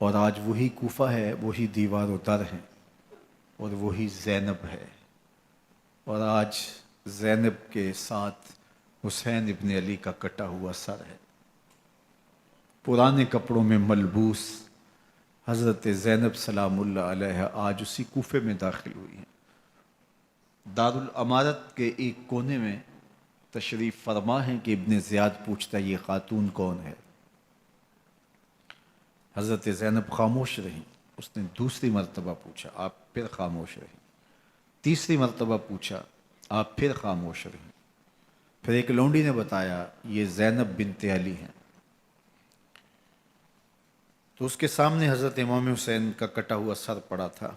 اور آج وہی کوفہ ہے، وہی دیوار و در ہے، اور وہی زینب ہے، اور آج زینب کے ساتھ حسین ابن علی کا کٹا ہوا سر ہے۔ پرانے کپڑوں میں ملبوس حضرت زینب سلام اللہ علیہ آج اسی کوفے میں داخل ہوئی ہیں۔ دارالامارت کے ایک کونے میں تشریف فرما ہیں کہ ابن زیاد پوچھتا ہے یہ خاتون کون ہے؟ حضرت زینب خاموش رہیں۔ اس نے دوسری مرتبہ پوچھا، آپ پھر خاموش رہیں۔ تیسری مرتبہ پوچھا، آپ پھر خاموش رہیں۔ پھر ایک لونڈی نے بتایا یہ زینب بنت علی ہیں۔ تو اس کے سامنے حضرت امام حسین کا کٹا ہوا سر پڑا تھا،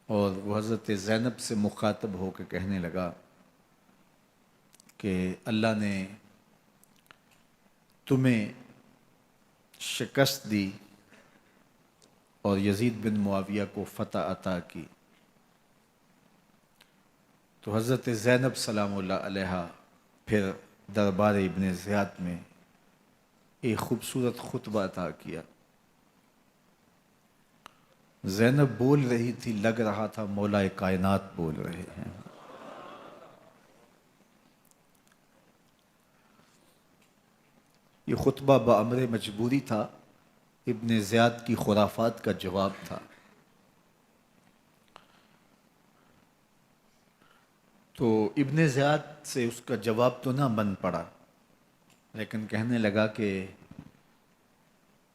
اور وہ حضرت زینب سے مخاطب ہو کے کہنے لگا کہ اللہ نے تمہیں شکست دی اور یزید بن معاویہ کو فتح عطا کی۔ تو حضرت زینب سلام اللہ علیہ پھر دربار ابن زیاد میں ایک خوبصورت خطبہ عطا کیا۔ زینب بول رہی تھی، لگ رہا تھا مولا کائنات بول رہے ہیں۔ یہ خطبہ بامر مجبوری تھا، ابن زیاد کی خرافات کا جواب تھا۔ تو ابن زیاد سے اس کا جواب تو نہ بن پڑا، لیکن کہنے لگا کہ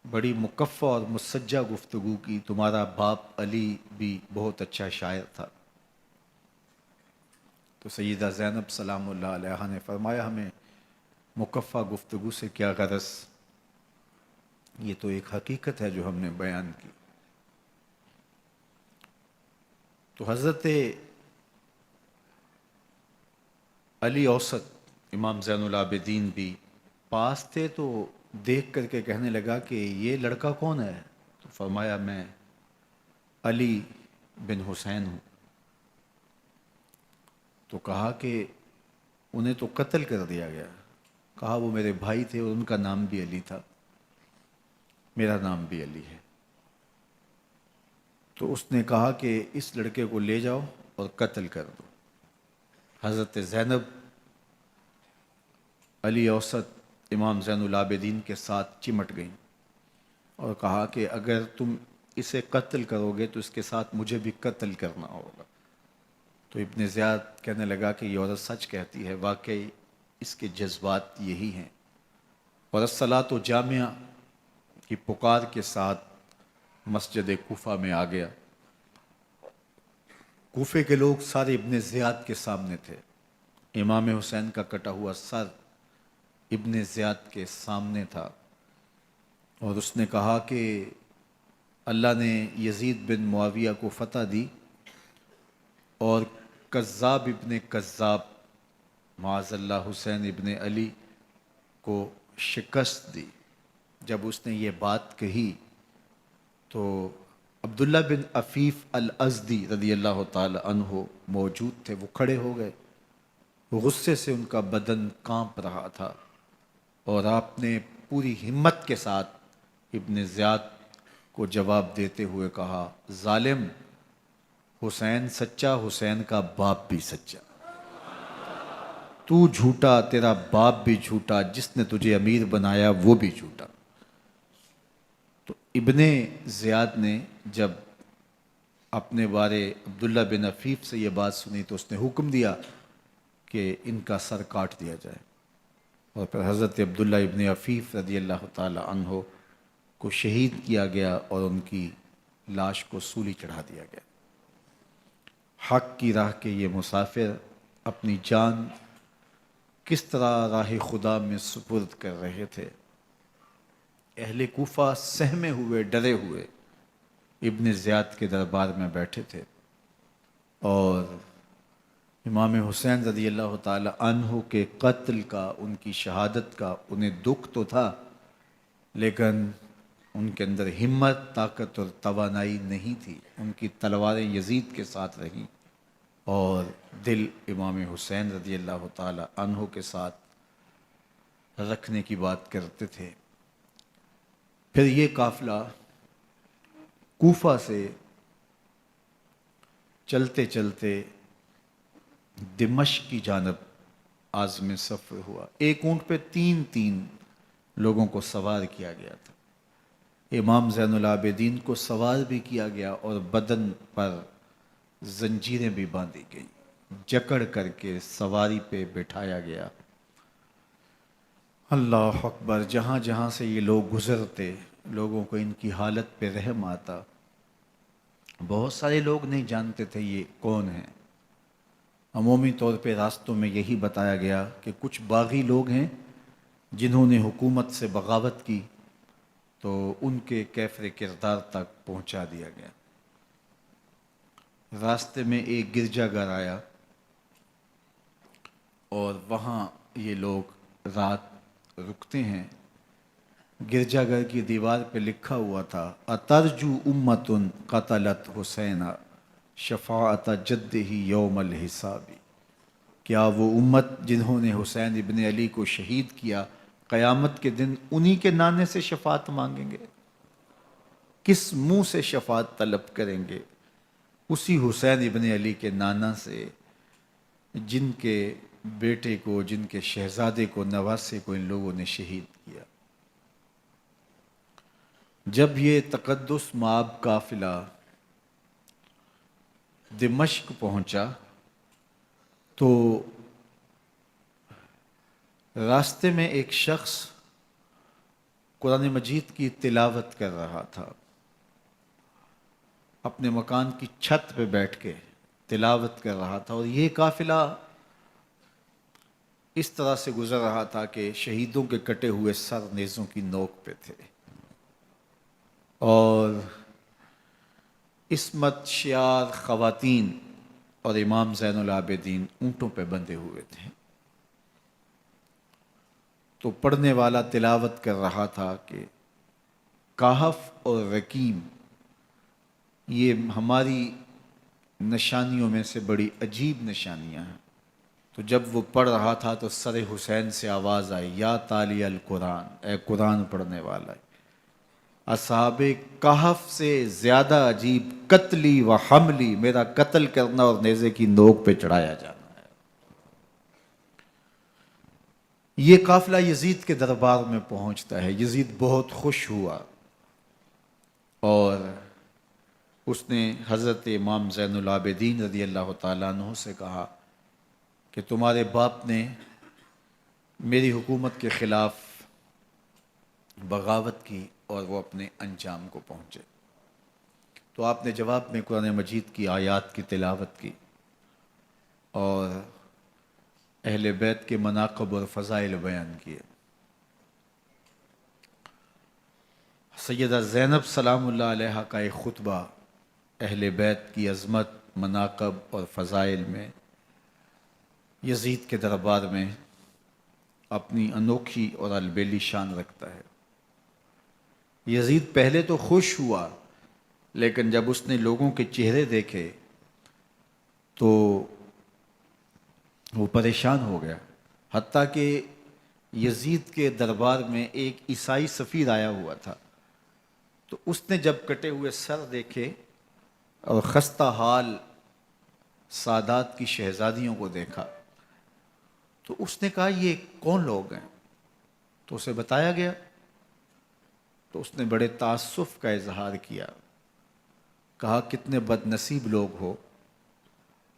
بڑی مکفّہ اور مسجع گفتگو کی، تمہارا باپ علی بھی بہت اچھا شاعر تھا۔ تو سیدہ زینب سلام اللہ علیہ نے فرمایا ہمیں مکفّہ گفتگو سے کیا غرض، یہ تو ایک حقیقت ہے جو ہم نے بیان کی۔ تو حضرت علی اوسط امام زین العابدین بھی پاس تھے، تو دیکھ کر کے کہنے لگا کہ یہ لڑکا کون ہے؟ تو فرمایا میں علی بن حسین ہوں۔ تو کہا کہ انہیں تو قتل کر دیا گیا۔ کہا وہ میرے بھائی تھے اور ان کا نام بھی علی تھا، میرا نام بھی علی ہے۔ تو اس نے کہا کہ اس لڑکے کو لے جاؤ اور قتل کر دو۔ حضرت زینب علی اوسط امام زین العابدین کے ساتھ چمٹ گئیں اور کہا کہ اگر تم اسے قتل کرو گے تو اس کے ساتھ مجھے بھی قتل کرنا ہوگا۔ تو ابن زیاد کہنے لگا کہ یہ عورت سچ کہتی ہے، واقعی اس کے جذبات یہی ہیں۔ اور الصلاۃ جامعہ کی پکار کے ساتھ مسجد کوفہ میں آ گیا۔ کوفے کے لوگ سارے ابن زیاد کے سامنے تھے۔ امام حسین کا کٹا ہوا سر ابن زیاد کے سامنے تھا، اور اس نے کہا کہ اللہ نے یزید بن معاویہ کو فتح دی اور کذاب ابن کذاب معاذ اللہ حسین ابن علی کو شکست دی۔ جب اس نے یہ بات کہی تو عبداللہ بن عفیف الازدی رضی اللہ تعالی عنہ موجود تھے، وہ کھڑے ہو گئے۔ غصے سے ان کا بدن کانپ رہا تھا، اور آپ نے پوری ہمت کے ساتھ ابن زیاد کو جواب دیتے ہوئے کہا، ظالم، حسین سچا، حسین کا باپ بھی سچا، تو جھوٹا، تیرا باپ بھی جھوٹا، جس نے تجھے امیر بنایا وہ بھی جھوٹا۔ تو ابن زیاد نے جب اپنے بارے عبداللہ بن عفیف سے یہ بات سنی تو اس نے حکم دیا کہ ان کا سر کاٹ دیا جائے، اور پھر حضرت عبداللہ ابن عفیف رضی اللہ تعالی عنہ کو شہید کیا گیا اور ان کی لاش کو سولی چڑھا دیا گیا۔ حق کی راہ کے یہ مسافر اپنی جان کس طرح راہ خدا میں سپرد کر رہے تھے۔ اہل کوفہ سہمے ہوئے، ڈرے ہوئے ابن زیاد کے دربار میں بیٹھے تھے، اور امام حسین رضی اللہ تعالی عنہ کے قتل کا، ان کی شہادت کا انہیں دکھ تو تھا، لیکن ان کے اندر ہمت، طاقت اور توانائی نہیں تھی۔ ان کی تلواریں یزید کے ساتھ رہیں اور دل امام حسین رضی اللہ تعالی عنہ کے ساتھ رکھنے کی بات کرتے تھے۔ پھر یہ قافلہ کوفہ سے چلتے چلتے دمشق کی جانب عازم سفر ہوا۔ ایک اونٹ پہ تین تین لوگوں کو سوار کیا گیا تھا۔ امام زین العابدین کو سوار بھی کیا گیا اور بدن پر زنجیریں بھی باندھی گئیں، جکڑ کر کے سواری پہ بٹھایا گیا۔ اللہ اکبر! جہاں جہاں سے یہ لوگ گزرتے لوگوں کو ان کی حالت پہ رحم آتا۔ بہت سارے لوگ نہیں جانتے تھے یہ کون ہیں۔ عمومی طور پہ راستوں میں یہی بتایا گیا کہ کچھ باغی لوگ ہیں جنہوں نے حکومت سے بغاوت کی، تو ان کے کیفر کردار تک پہنچا دیا گیا۔ راستے میں ایک گرجا گھر آیا اور وہاں یہ لوگ رات رکتے ہیں۔ گرجا گھر کی دیوار پہ لکھا ہوا تھا: اترجو امت قتلت حسینا شفاعت جدہ یوم الحساب۔ کیا وہ امت جنہوں نے حسین ابن علی کو شہید کیا قیامت کے دن انہی کے نانے سے شفاعت مانگیں گے؟ کس منہ سے شفاعت طلب کریں گے؟ اسی حسین ابن علی کے نانا سے، جن کے بیٹے کو، جن کے شہزادے کو، نواسے کو ان لوگوں نے شہید کیا۔ جب یہ تقدس مآب قافلہ دمشق پہنچا تو راستے میں ایک شخص قرآن مجید کی تلاوت کر رہا تھا، اپنے مکان کی چھت پہ بیٹھ کے تلاوت کر رہا تھا، اور یہ قافلہ اس طرح سے گزر رہا تھا کہ شہیدوں کے کٹے ہوئے سر نیزوں کی نوک پہ تھے، اور عصمت شیار خواتین اور امام زین العابدین اونٹوں پہ بندھے ہوئے تھے۔ تو پڑھنے والا تلاوت کر رہا تھا کہ کہف اور رقیم یہ ہماری نشانیوں میں سے بڑی عجیب نشانیاں ہیں۔ تو جب وہ پڑھ رہا تھا تو سر حسین سے آواز آئی: یا تالی القرآن، اے قرآن پڑھنے والا، اصحاب کہف سے زیادہ عجیب قتلی و حملی، میرا قتل کرنا اور نیزے کی نوک پہ چڑھایا جانا ہے۔ یہ قافلہ یزید کے دربار میں پہنچتا ہے۔ یزید بہت خوش ہوا اور اس نے حضرت امام زین العابدین رضی اللہ تعالیٰ عنہ سے کہا کہ تمہارے باپ نے میری حکومت کے خلاف بغاوت کی اور وہ اپنے انجام کو پہنچے۔ تو آپ نے جواب میں قرآن مجید کی آیات کی تلاوت کی اور اہل بیت کے مناقب اور فضائل بیان کیے۔ سیدہ زینب سلام اللہ علیہا کا ایک خطبہ اہل بیت کی عظمت، مناقب اور فضائل میں یزید کے دربار میں اپنی انوکھی اور البیلی شان رکھتا ہے۔ یزید پہلے تو خوش ہوا، لیکن جب اس نے لوگوں کے چہرے دیکھے تو وہ پریشان ہو گیا۔ حتیٰ کہ یزید کے دربار میں ایک عیسائی سفیر آیا ہوا تھا، تو اس نے جب کٹے ہوئے سر دیکھے اور خستہ حال سادات کی شہزادیوں کو دیکھا تو اس نے کہا یہ کون لوگ ہیں؟ تو اسے بتایا گیا، تو اس نے بڑے تاسف کا اظہار کیا، کہا کتنے بد نصیب لوگ ہو،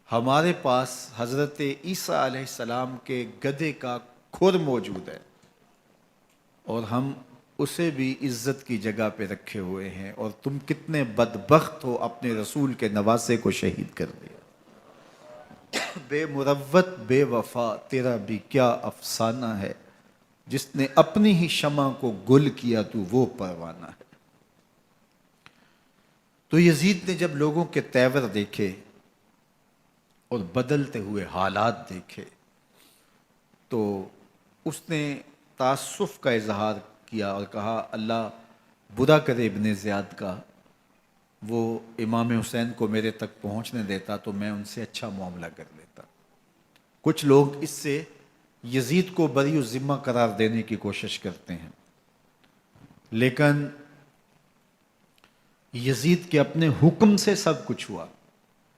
ہمارے پاس حضرت عیسیٰ علیہ السلام کے گدھے کا کھر موجود ہے اور ہم اسے بھی عزت کی جگہ پہ رکھے ہوئے ہیں، اور تم کتنے بدبخت ہو، اپنے رسول کے نواسے کو شہید کر دیا۔ بے مروت بے وفا تیرا بھی کیا افسانہ ہے، جس نے اپنی ہی شمع کو گل کیا تو وہ پروانہ ہے۔ تو یزید نے جب لوگوں کے تیور دیکھے اور بدلتے ہوئے حالات دیکھے تو اس نے تاسف کا اظہار کیا اور کہا اللہ برا کرے ابن زیاد کا، وہ امام حسین کو میرے تک پہنچنے دیتا تو میں ان سے اچھا معاملہ کر لیتا۔ کچھ لوگ اس سے یزید کو بری الذمہ قرار دینے کی کوشش کرتے ہیں، لیکن یزید کے اپنے حکم سے سب کچھ ہوا۔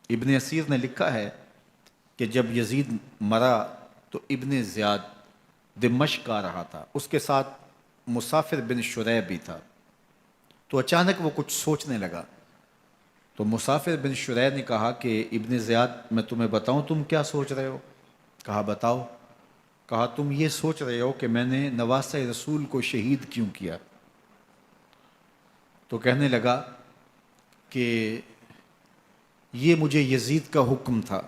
ابن اسیر نے لکھا ہے کہ جب یزید مرا تو ابن زیاد دمشق آ رہا تھا، اس کے ساتھ مسافر بن شریح بھی تھا، تو اچانک وہ کچھ سوچنے لگا۔ تو مسافر بن شریح نے کہا کہ ابن زیاد میں تمہیں بتاؤں تم کیا سوچ رہے ہو؟ کہا بتاؤ۔ کہا تم یہ سوچ رہے ہو کہ میں نے نواسہ رسول کو شہید کیوں کیا؟ تو کہنے لگا کہ یہ مجھے یزید کا حکم تھا،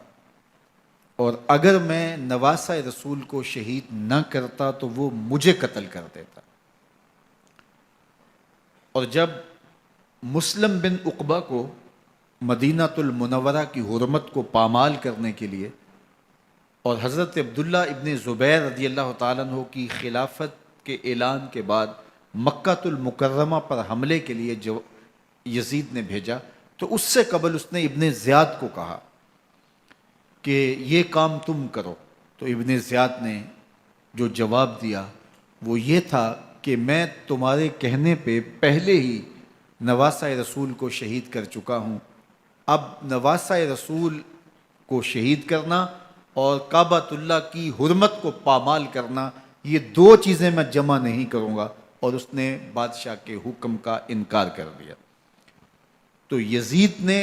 اور اگر میں نواسہ رسول کو شہید نہ کرتا تو وہ مجھے قتل کر دیتا۔ اور جب مسلم بن عقبہ کو مدینہ المنورہ کی حرمت کو پامال کرنے کے لیے اور حضرت عبداللہ ابن زبیر رضی اللہ تعالیٰ عنہ کی خلافت کے اعلان کے بعد مکہ المکرمہ پر حملے کے لیے جو یزید نے بھیجا، تو اس سے قبل اس نے ابن زیاد کو کہا کہ یہ کام تم کرو۔ تو ابن زیاد نے جو جواب دیا وہ یہ تھا کہ میں تمہارے کہنے پہ پہلے ہی نواسہ رسول کو شہید کر چکا ہوں، اب نواسہ رسول کو شہید کرنا اور کعبۃ اللہ کی حرمت کو پامال کرنا، یہ دو چیزیں میں جمع نہیں کروں گا، اور اس نے بادشاہ کے حکم کا انکار کر دیا۔ تو یزید نے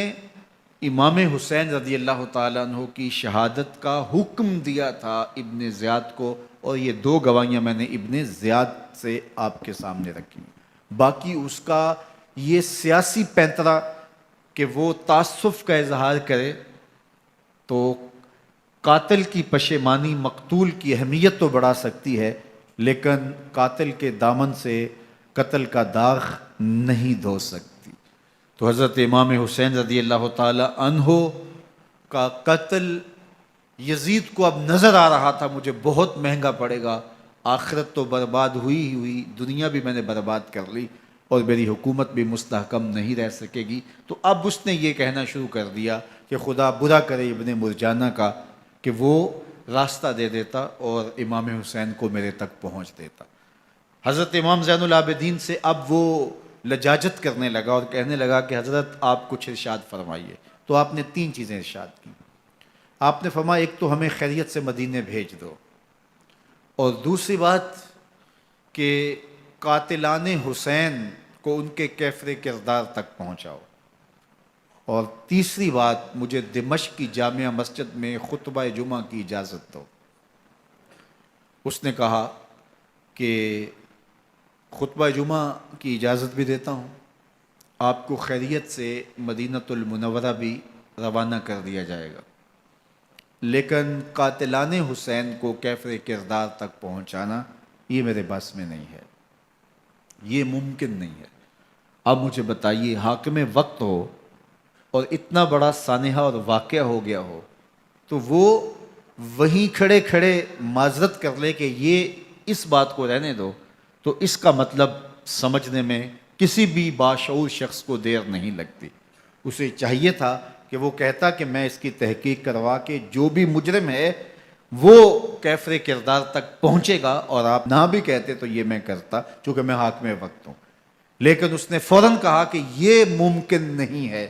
امام حسین رضی اللہ تعالیٰ عنہ کی شہادت کا حکم دیا تھا ابن زیاد کو، اور یہ دو گواہیاں میں نے ابن زیاد سے آپ کے سامنے رکھی۔ باقی اس کا یہ سیاسی پینترا کہ وہ تعصب کا اظہار کرے، تو قاتل کی پشیمانی مقتول کی اہمیت تو بڑھا سکتی ہے، لیکن قاتل کے دامن سے قتل کا داغ نہیں دھو سکتی۔ تو حضرت امام حسین رضی اللہ تعالی عنہ کا قتل یزید کو اب نظر آ رہا تھا مجھے بہت مہنگا پڑے گا، آخرت تو برباد ہوئی ہی ہوئی، دنیا بھی میں نے برباد کر لی، اور میری حکومت بھی مستحکم نہیں رہ سکے گی۔ تو اب اس نے یہ کہنا شروع کر دیا کہ خدا برا کرے ابن مرجانہ کا کہ وہ راستہ دے دیتا اور امام حسین کو میرے تک پہنچ دیتا۔ حضرت امام زین العابدین سے اب وہ لجاجت کرنے لگا اور کہنے لگا کہ حضرت آپ کچھ ارشاد فرمائیے۔ تو آپ نے تین چیزیں ارشاد کی۔ آپ نے فرمایا ایک تو ہمیں خیریت سے مدینے بھیج دو، اور دوسری بات کہ قاتلان حسین کو ان کے کیفر کردار تک پہنچاؤ، اور تیسری بات مجھے دمشق کی جامعہ مسجد میں خطبہ جمعہ کی اجازت دو۔ اس نے کہا کہ خطبہ جمعہ کی اجازت بھی دیتا ہوں، آپ کو خیریت سے مدینہ المنورہ بھی روانہ کر دیا جائے گا، لیکن قاتلان حسین کو کیفر کردار تک پہنچانا یہ میرے بس میں نہیں ہے، یہ ممکن نہیں ہے۔ اب مجھے بتائیے، حاکم وقت ہو اور اتنا بڑا سانحہ اور واقعہ ہو گیا ہو، تو وہ وہیں کھڑے کھڑے معذرت کر لے کہ یہ اس بات کو رہنے دو، تو اس کا مطلب سمجھنے میں کسی بھی باشعور شخص کو دیر نہیں لگتی۔ اسے چاہیے تھا کہ وہ کہتا کہ میں اس کی تحقیق کروا کے جو بھی مجرم ہے وہ کیفر کردار تک پہنچے گا، اور آپ نہ بھی کہتے تو یہ میں کرتا چونکہ میں حاکم وقت ہوں۔ لیکن اس نے فوراً کہا کہ یہ ممکن نہیں ہے،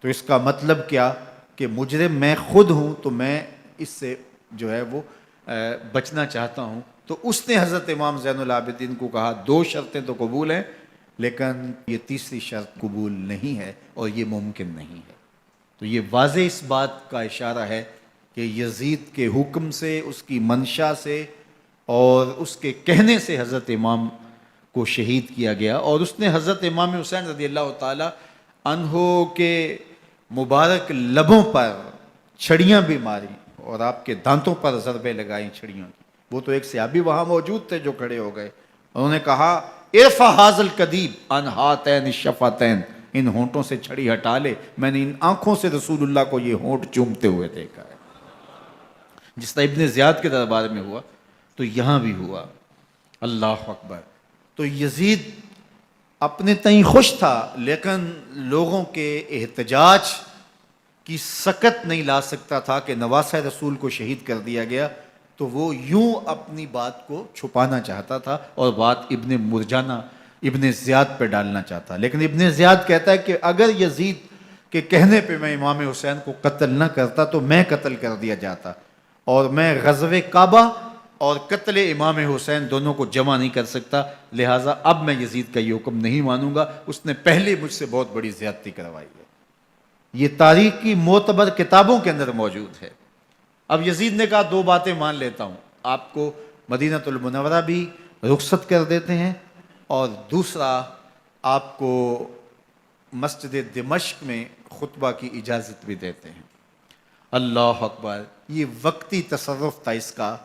تو اس کا مطلب کیا کہ مجرم میں خود ہوں، تو میں اس سے جو ہے وہ بچنا چاہتا ہوں۔ تو اس نے حضرت امام زین العابدین کو کہا دو شرطیں تو قبول ہیں، لیکن یہ تیسری شرط قبول نہیں ہے اور یہ ممکن نہیں ہے۔ تو یہ واضح اس بات کا اشارہ ہے کہ یزید کے حکم سے، اس کی منشا سے اور اس کے کہنے سے حضرت امام کو شہید کیا گیا، اور اس نے حضرت امام حسین رضی اللہ تعالی عنہ کے مبارک لبوں پر چھڑیاں بھی ماری اور آپ کے دانتوں پر ضربیں لگائیں چھڑیوں کی۔ وہ تو ایک صحابی وہاں موجود تھے جو کھڑے ہو گئے، انہوں نے کہا ارفع ھذا القدیب عن ھاتین الشفتین، ان ہونٹوں سے چھڑی ہٹا لے، میں نے ان آنکھوں سے رسول اللہ کو یہ ہونٹ چومتے ہوئے دیکھا ہے۔ جس طرح ابن زیاد کے دربار میں ہوا تو یہاں بھی ہوا۔ اللہ اکبر۔ تو یزید اپنے تئیں خوش تھا، لیکن لوگوں کے احتجاج کی سکت نہیں لا سکتا تھا کہ نواسہ رسول کو شہید کر دیا گیا، تو وہ یوں اپنی بات کو چھپانا چاہتا تھا، اور بات ابن مرجانہ ابن زیاد پہ ڈالنا چاہتا، لیکن ابن زیاد کہتا ہے کہ اگر یزید کے کہنے پہ میں امام حسین کو قتل نہ کرتا تو میں قتل کر دیا جاتا، اور میں غزوہ کعبہ اور قتل امام حسین دونوں کو جمع نہیں کر سکتا، لہٰذا اب میں یزید کا یہ حکم نہیں مانوں گا، اس نے پہلے مجھ سے بہت بڑی زیادتی کروائی ہے۔ یہ تاریخ کی معتبر کتابوں کے اندر موجود ہے۔ اب یزید نے کہا دو باتیں مان لیتا ہوں، آپ کو مدینہ المنورہ بھی رخصت کر دیتے ہیں، اور دوسرا آپ کو مسجد دمشق میں خطبہ کی اجازت بھی دیتے ہیں۔ اللہ اکبر، یہ وقتی تصرف تھا اس کا،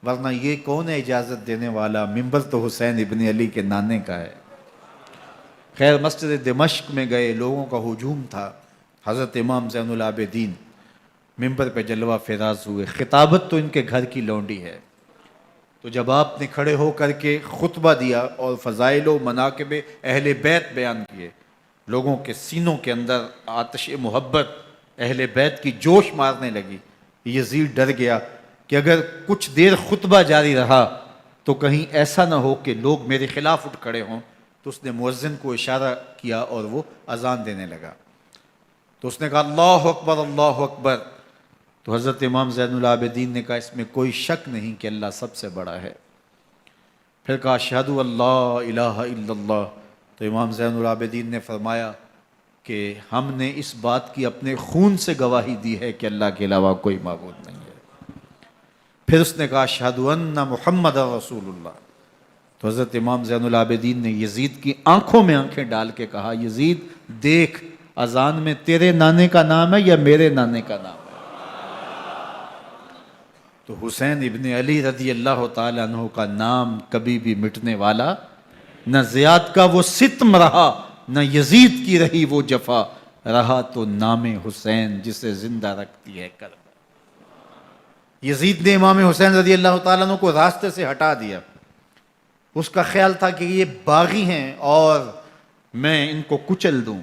ورنہ یہ کون ہے اجازت دینے والا؟ ممبر تو حسین ابن علی کے نانے کا ہے۔ خیر، مسجد دمشق میں گئے، لوگوں کا ہجوم تھا، حضرت امام زین العابدین ممبر پہ جلوہ فراز ہوئے، خطابت تو ان کے گھر کی لونڈی ہے، تو جب آپ نے کھڑے ہو کر کے خطبہ دیا اور فضائل و مناقب اہل بیت بیان کیے، لوگوں کے سینوں کے اندر آتش محبت اہل بیت کی جوش مارنے لگی۔ یزید ڈر گیا کہ اگر کچھ دیر خطبہ جاری رہا تو کہیں ایسا نہ ہو کہ لوگ میرے خلاف اٹھ کھڑے ہوں، تو اس نے مؤذن کو اشارہ کیا اور وہ اذان دینے لگا، تو اس نے کہا اللہ اکبر اللہ اکبر، تو حضرت امام زین العابدین نے کہا اس میں کوئی شک نہیں کہ اللہ سب سے بڑا ہے، پھر کہا اشہد اللہ الہ الا اللہ، تو امام زین العابدین نے فرمایا کہ ہم نے اس بات کی اپنے خون سے گواہی دی ہے کہ اللہ کے علاوہ کوئی معبود نہیں ہے۔ پھر اس نے کہا اشہد ان محمد رسول اللہ، تو حضرت امام زین العابدین نے یزید کی آنکھوں میں آنکھیں ڈال کے کہا یزید دیکھ، اذان میں تیرے نانے کا نام ہے یا میرے نانے کا نام ہے؟ تو حسین ابن علی رضی اللہ تعالیٰ عنہ کا نام کبھی بھی مٹنے والا نہ زیاد کا وہ ستم رہا، نہ یزید کی رہی وہ جفا، رہا تو نام حسین جسے زندہ رکھتی ہے کربلا۔ یزید نے امام حسین رضی اللہ تعالیٰ عنہ کو راستے سے ہٹا دیا، اس کا خیال تھا کہ یہ باغی ہیں اور میں ان کو کچل دوں۔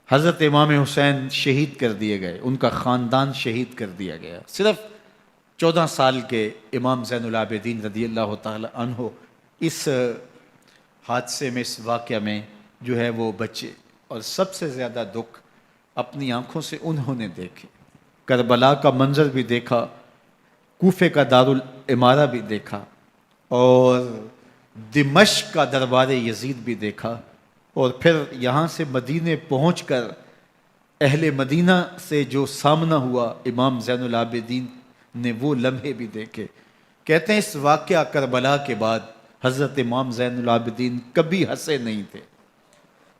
حضرت امام حسین شہید کر دیے گئے، ان کا خاندان شہید کر دیا گیا، صرف 14 سال کے امام زین العابدین رضی اللہ تعالی عنہ اس حادثے میں، اس واقعہ میں جو ہے وہ بچے، اور سب سے زیادہ دکھ اپنی آنکھوں سے انہوں نے دیکھے، کربلا کا منظر بھی دیکھا، کوفے کا دارالعمارہ بھی دیکھا، اور دمشق کا دربار یزید بھی دیکھا، اور پھر یہاں سے مدینے پہنچ کر اہل مدینہ سے جو سامنا ہوا امام زین العابدین نے وہ لمحے بھی دیکھے۔ کہتے ہیں اس واقعہ کربلا کے بعد حضرت امام زین العابدین کبھی ہنسے نہیں تھے،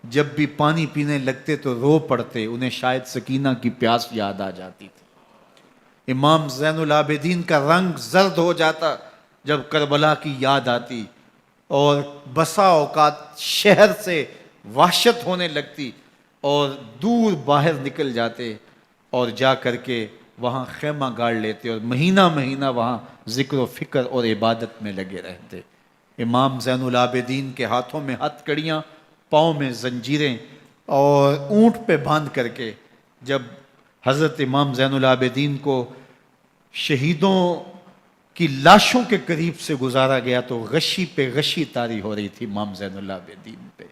جب بھی پانی پینے لگتے تو رو پڑتے، انہیں شاید سکینہ کی پیاس یاد آ جاتی تھی۔ امام زین العابدین کا رنگ زرد ہو جاتا جب کربلا کی یاد آتی، اور بسا اوقات شہر سے وحشت ہونے لگتی اور دور باہر نکل جاتے اور جا کر کے وہاں خیمہ گاڑ لیتے اور مہینہ مہینہ وہاں ذکر و فکر اور عبادت میں لگے رہتے۔ امام زین العابدین کے ہاتھوں میں ہتھ کڑیاں، پاؤں میں زنجیریں، اور اونٹ پہ باندھ کر کے جب حضرت امام زین العابدین کو شہیدوں کی لاشوں کے قریب سے گزارا گیا تو غشی پہ غشی طاری ہو رہی تھی امام زین العابدین پہ،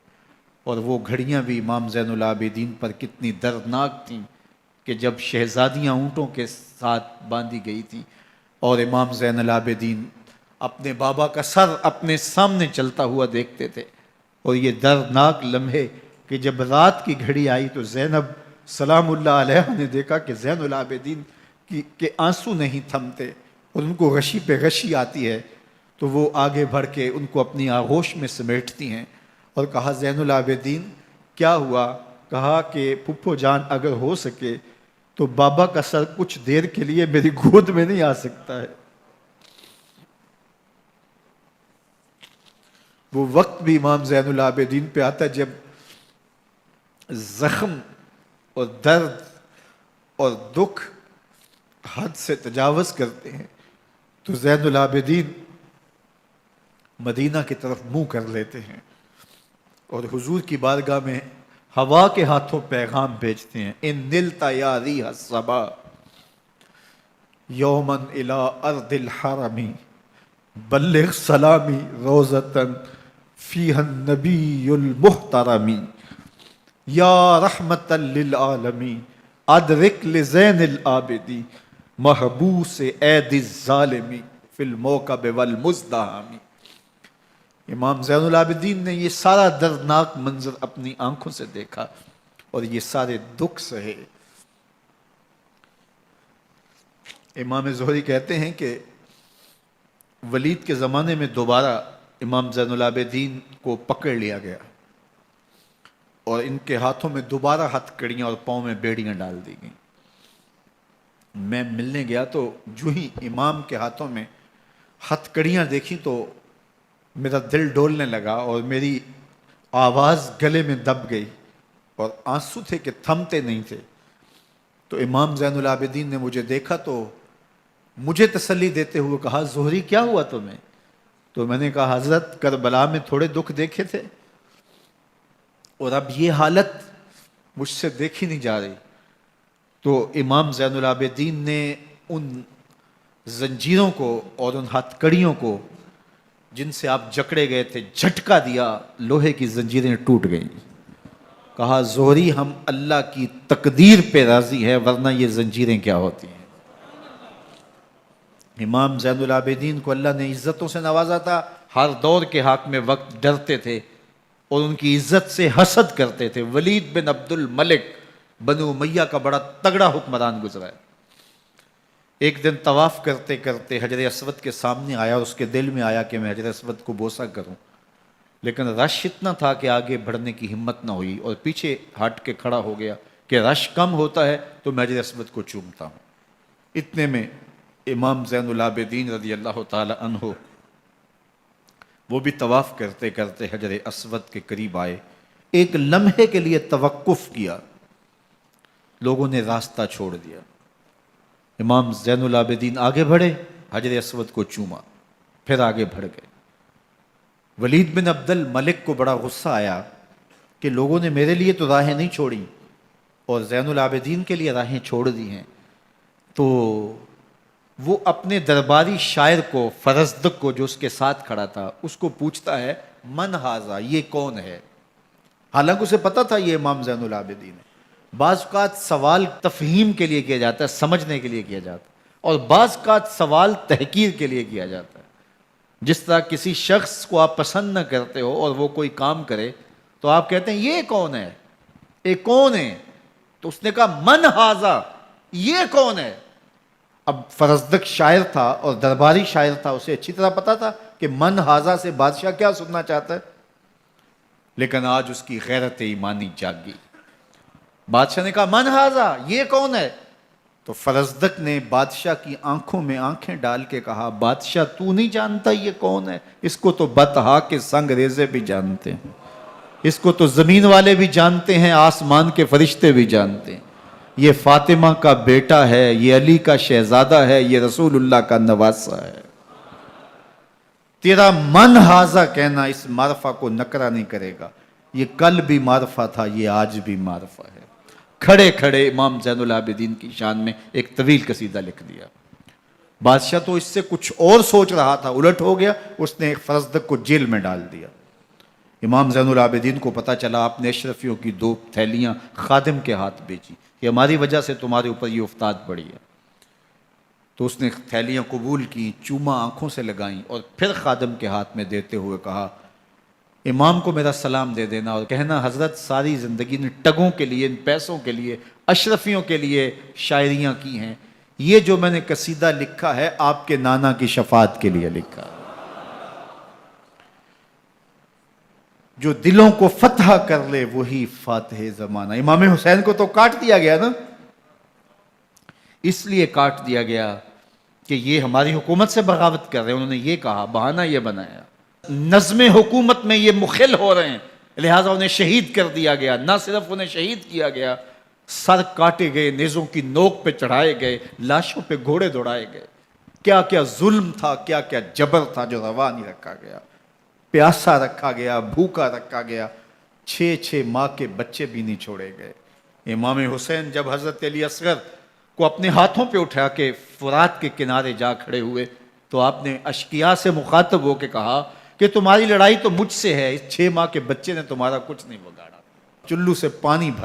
اور وہ گھڑیاں بھی امام زین العابدین پر کتنی دردناک تھیں کہ جب شہزادیاں اونٹوں کے ساتھ باندھی گئی تھی اور امام زین العابدین اپنے بابا کا سر اپنے سامنے چلتا ہوا دیکھتے تھے، اور یہ دردناک لمحے کہ جب رات کی گھڑی آئی تو زینب سلام اللہ علیہ نے دیکھا کہ زین العابدین کے آنسو نہیں تھمتے اور ان کو غشی پہ غشی آتی ہے، تو وہ آگے بڑھ کے ان کو اپنی آغوش میں سمیٹتی ہیں اور کہا زین العابدین کیا ہوا؟ کہا کہ پھپھو جان اگر ہو سکے تو بابا کا سر کچھ دیر کے لیے میری گود میں نہیں آ سکتا ہے۔ وہ وقت بھی امام زین العابدین پہ آتا جب زخم اور درد اور دکھ حد سے تجاوز کرتے ہیں تو زین العابدین مدینہ کی طرف منہ کر لیتے ہیں اور حضور کی بارگاہ میں ہوا کے ہاتھوں پیغام بھیجتے ہیں، ان نلت یا ریح الصبا یوما الی ارض الحرم بلغ سلامی روزتن فیہ النبی المحترمی یا رحمت للعالمین ادرک لزین العابدی محبوس عید الظالمی فی الموکب والمزدحمی۔ امام زین العابدین نے یہ سارا دردناک منظر اپنی آنکھوں سے دیکھا اور یہ سارے دکھ سہے۔ امام زہری کہتے ہیں کہ ولید کے زمانے میں دوبارہ امام زین العابدین کو پکڑ لیا گیا اور ان کے ہاتھوں میں دوبارہ ہتھ کڑیاں اور پاؤں میں بیڑیاں ڈال دی گئیں۔ میں ملنے گیا تو جو ہی امام کے ہاتھوں میں ہتھ کڑیاں دیکھی تو میرا دل ڈولنے لگا اور میری آواز گلے میں دب گئی اور آنسو تھے کہ تھمتے نہیں تھے۔ تو امام زین العابدین نے مجھے دیکھا تو مجھے تسلی دیتے ہوئے کہا زہری کیا ہوا تمہیں؟ تو میں نے کہا حضرت کربلا میں تھوڑے دکھ دیکھے تھے اور اب یہ حالت مجھ سے دیکھی نہیں جا رہی۔ تو امام زین العابدین نے ان زنجیروں کو اور ان ہتھ کڑیوں کو جن سے آپ جکڑے گئے تھے جھٹکا دیا، لوہے کی زنجیریں ٹوٹ گئیں۔ کہا زہری ہم اللہ کی تقدیر پہ راضی ہے ورنہ یہ زنجیریں کیا ہوتی ہیں۔ امام زین العابدین کو اللہ نے عزتوں سے نوازا تھا، ہر دور کے حاکم وقت ڈرتے تھے اور ان کی عزت سے حسد کرتے تھے۔ ولید بن عبد الملک بنو امیہ کا بڑا تگڑا حکمران گزرا ہے۔ ایک دن طواف کرتے کرتے حجر اسود کے سامنے آیا اور اس کے دل میں آیا کہ میں حجر اسود کو بوسہ کروں، لیکن رش اتنا تھا کہ آگے بڑھنے کی ہمت نہ ہوئی اور پیچھے ہٹ کے کھڑا ہو گیا کہ رش کم ہوتا ہے تو میں حجر اسود کو چومتا ہوں۔ اتنے میں امام زین العابدین رضی اللہ تعالی عنہ وہ بھی طواف کرتے کرتے حجر اسود کے قریب آئے، ایک لمحے کے لیے توقف کیا، لوگوں نے راستہ چھوڑ دیا۔ امام زین العابدین آگے بڑھے، حجر اسود کو چوما، پھر آگے بڑھ گئے۔ ولید بن عبد الملک کو بڑا غصہ آیا کہ لوگوں نے میرے لیے تو راہیں نہیں چھوڑی اور زین العابدین کے لیے راہیں چھوڑ دی ہیں۔ تو وہ اپنے درباری شاعر کو، فرزدق کو جو اس کے ساتھ کھڑا تھا، اس کو پوچھتا ہے من ھذا، یہ کون ہے؟ حالانکہ اسے پتا تھا یہ امام زین العابدین ہے۔ بعض اوقات سوال تفہیم کے لیے کیا جاتا ہے، سمجھنے کے لیے کیا جاتا ہے، اور بعض اوقات سوال تحقیر کے لیے کیا جاتا ہے۔ جس طرح کسی شخص کو آپ پسند نہ کرتے ہو اور وہ کوئی کام کرے تو آپ کہتے ہیں یہ کون ہے، یہ کون ہے؟ تو اس نے کہا من ھذا، یہ کون ہے؟ اب فرزدق شاعر تھا اور درباری شاعر تھا، اسے اچھی طرح پتا تھا کہ من ھذا سے بادشاہ کیا سننا چاہتا ہے، لیکن آج اس کی غیرت ایمانی جاگ گئی۔ بادشاہ نے کہا من ھذا، یہ کون ہے؟ تو فرزدق نے بادشاہ کی آنکھوں میں آنکھیں ڈال کے کہا بادشاہ تو نہیں جانتا یہ کون ہے؟ اس کو تو بطحا کے سنگ ریزے بھی جانتے ہیں، اس کو تو زمین والے بھی جانتے ہیں، آسمان کے فرشتے بھی جانتے ہیں۔ یہ فاطمہ کا بیٹا ہے، یہ علی کا شہزادہ ہے، یہ رسول اللہ کا نواسہ ہے۔ تیرا من ھذا کہنا اس معرفہ کو نکرا نہیں کرے گا، یہ کل بھی معرفہ تھا، یہ آج بھی معرفہ ہے۔ کھڑے کھڑے امام زین العابدین کی شان میں ایک طویل قصیدہ لکھ دیا۔ بادشاہ تو اس سے کچھ اور سوچ رہا تھا، الٹ ہو گیا، اس نے ایک فرزدق کو جیل میں ڈال دیا۔ امام زین العابدین کو پتا چلا آپ نے اشرفیوں کی 2 تھیلیاں خادم کے ہاتھ بیچی کہ ہماری وجہ سے تمہارے اوپر یہ افتاد پڑی ہے۔ تو اس نے تھیلیاں قبول کی، چوما آنکھوں سے لگائیں اور پھر خادم کے ہاتھ میں دیتے ہوئے کہا امام کو میرا سلام دے دینا اور کہنا حضرت ساری زندگی نے ٹگوں کے لیے، ان پیسوں کے لیے، اشرفیوں کے لیے شاعریاں کی ہیں، یہ جو میں نے قصیدہ لکھا ہے آپ کے نانا کی شفاعت کے لیے لکھا ہے۔ جو دلوں کو فتح کر لے وہی فاتح زمانہ۔ امام حسین کو تو کاٹ دیا گیا نا، اس لیے کاٹ دیا گیا کہ یہ ہماری حکومت سے بغاوت کر رہے ہیں، انہوں نے یہ کہا، بہانہ یہ بنایا، نظم حکومت میں یہ مخل ہو رہے ہیں، لہٰذا انہیں شہید کر دیا گیا۔ نہ صرف انہیں شہید کیا گیا، سر کاٹے گئے، نیزوں کی نوک پہ چڑھائے گئے، لاشوں پہ گھوڑے دوڑائے گئے۔ کیا کیا ظلم تھا، کیا کیا جبر تھا جو روا نہیں رکھا گیا۔ پیاسا رکھا گیا، بھوکا رکھا گیا، 6 ماہ کے بچے بھی نہیں چھوڑے گئے۔ امام حسین جب حضرت علی اصغر کو اپنے ہاتھوں پہ اٹھا کے فرات کے کنارے جا کھڑے ہوئے تو آپ نے اشقیاء سے مخاطب ہو کے کہا کہ تمہاری لڑائی تو مجھ سے ہے، اس 6 ماہ کے بچے نے تمہارا کچھ نہیں بگاڑا۔ چلو سے پانی بھر